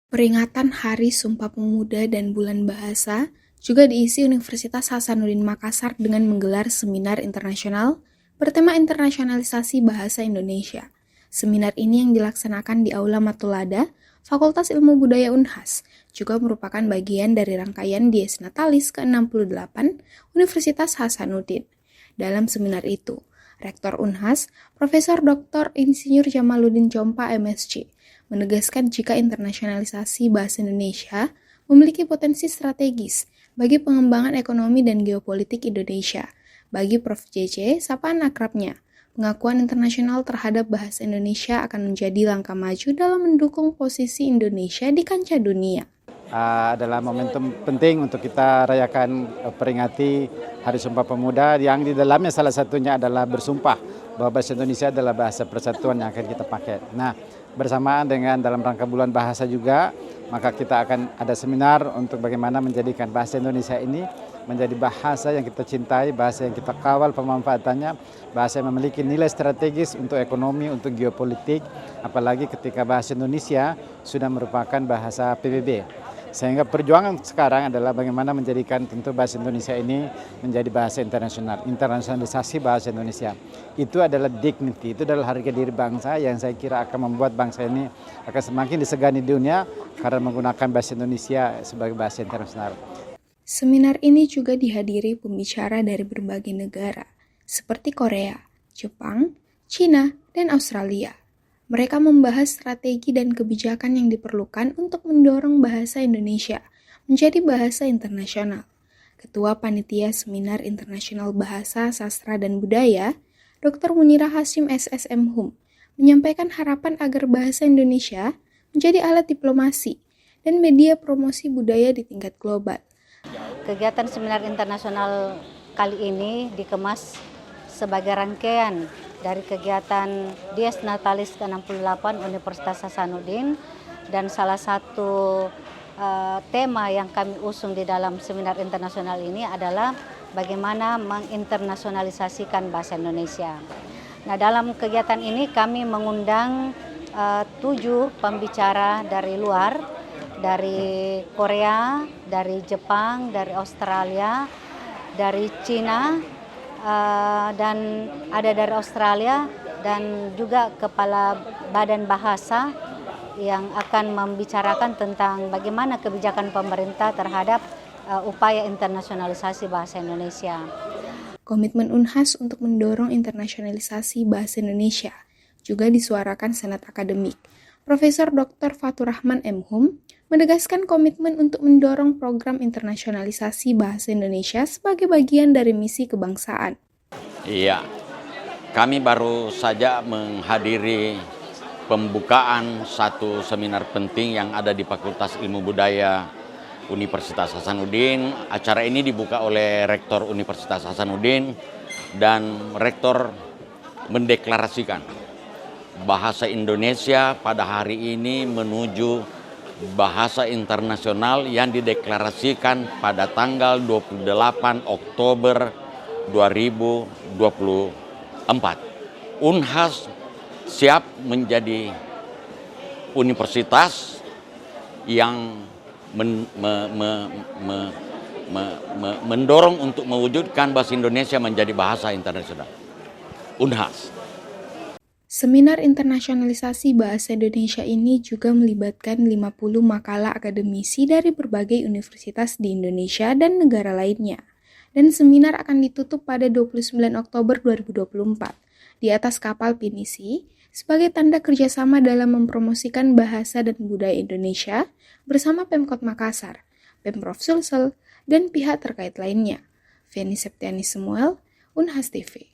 Peringatan Hari Sumpah Pemuda dan Bulan Bahasa juga diisi Universitas Hasanuddin Makassar dengan menggelar seminar internasional bertema internasionalisasi bahasa Indonesia. Seminar ini yang dilaksanakan di Aula Matulada, Fakultas Ilmu Budaya Unhas, juga merupakan bagian dari rangkaian Dies Natalis ke-68 Universitas Hasanuddin. Dalam seminar itu, Rektor Unhas, Profesor Dr. Insinyur Jamaluddin Chompa MSc, menegaskan jika internasionalisasi bahasa Indonesia memiliki potensi strategis bagi pengembangan ekonomi dan geopolitik Indonesia. Bagi Prof. JJ, sapaan akrabnya, pengakuan internasional terhadap bahasa Indonesia akan menjadi langkah maju dalam mendukung posisi Indonesia di kancah dunia. Adalah momentum penting untuk kita rayakan peringati Hari Sumpah Pemuda yang di dalamnya salah satunya adalah bersumpah bahwa bahasa Indonesia adalah bahasa persatuan yang akan kita pakai. Nah, bersamaan dengan dalam rangka bulan bahasa juga, maka kita akan ada seminar untuk bagaimana menjadikan bahasa Indonesia ini menjadi bahasa yang kita cintai, bahasa yang kita kawal pemanfaatannya, bahasa yang memiliki nilai strategis untuk ekonomi, untuk geopolitik, apalagi ketika bahasa Indonesia sudah merupakan bahasa PBB. Sehingga perjuangan sekarang adalah bagaimana menjadikan tentu bahasa Indonesia ini menjadi bahasa internasional, internasionalisasi bahasa Indonesia. Itu adalah dignity, itu adalah harga diri bangsa yang saya kira akan membuat bangsa ini akan semakin disegani di dunia karena menggunakan bahasa Indonesia sebagai bahasa internasional. Seminar ini juga dihadiri pembicara dari berbagai negara, seperti Korea, Jepang, Cina, dan Australia. Mereka membahas strategi dan kebijakan yang diperlukan untuk mendorong bahasa Indonesia menjadi bahasa internasional. Ketua Panitia Seminar Internasional Bahasa, Sastra, dan Budaya, Dr. Munira Hasyim SSM Hum, menyampaikan harapan agar bahasa Indonesia menjadi alat diplomasi dan media promosi budaya di tingkat global. Kegiatan seminar internasional kali ini dikemas sebagai rangkaian dari kegiatan Dies Natalis ke-68 Universitas Hasanuddin, dan salah satu tema yang kami usung di dalam seminar internasional ini adalah bagaimana menginternasionalisasikan bahasa Indonesia. Nah, dalam kegiatan ini kami mengundang 7 pembicara dari luar, dari Korea, dari Jepang, dari Australia, dari Cina, dan ada dari Australia, dan juga kepala badan bahasa yang akan membicarakan tentang bagaimana kebijakan pemerintah terhadap upaya internasionalisasi bahasa Indonesia. Komitmen Unhas untuk mendorong internasionalisasi bahasa Indonesia juga disuarakan Senat Akademik. Profesor Dr. Fatur Rahman M. Hum menegaskan komitmen untuk mendorong program internasionalisasi bahasa Indonesia sebagai bagian dari misi kebangsaan. Iya, kami baru saja menghadiri pembukaan satu seminar penting yang ada di Fakultas Ilmu Budaya Universitas Hasanuddin. Acara ini dibuka oleh Rektor Universitas Hasanuddin, dan Rektor mendeklarasikan bahasa Indonesia pada hari ini menuju bahasa internasional yang dideklarasikan pada tanggal 28 Oktober 2024. Unhas siap menjadi universitas yang mendorong untuk mewujudkan bahasa Indonesia menjadi bahasa internasional. Unhas. Seminar internasionalisasi bahasa Indonesia ini juga melibatkan 50 makalah akademisi dari berbagai universitas di Indonesia dan negara lainnya. Dan seminar akan ditutup pada 29 Oktober 2024 di atas kapal pinisi sebagai tanda kerjasama dalam mempromosikan bahasa dan budaya Indonesia bersama Pemkot Makassar, Pemprov Sulsel, dan pihak terkait lainnya. Feni Septiani Samuel, Unhas TV.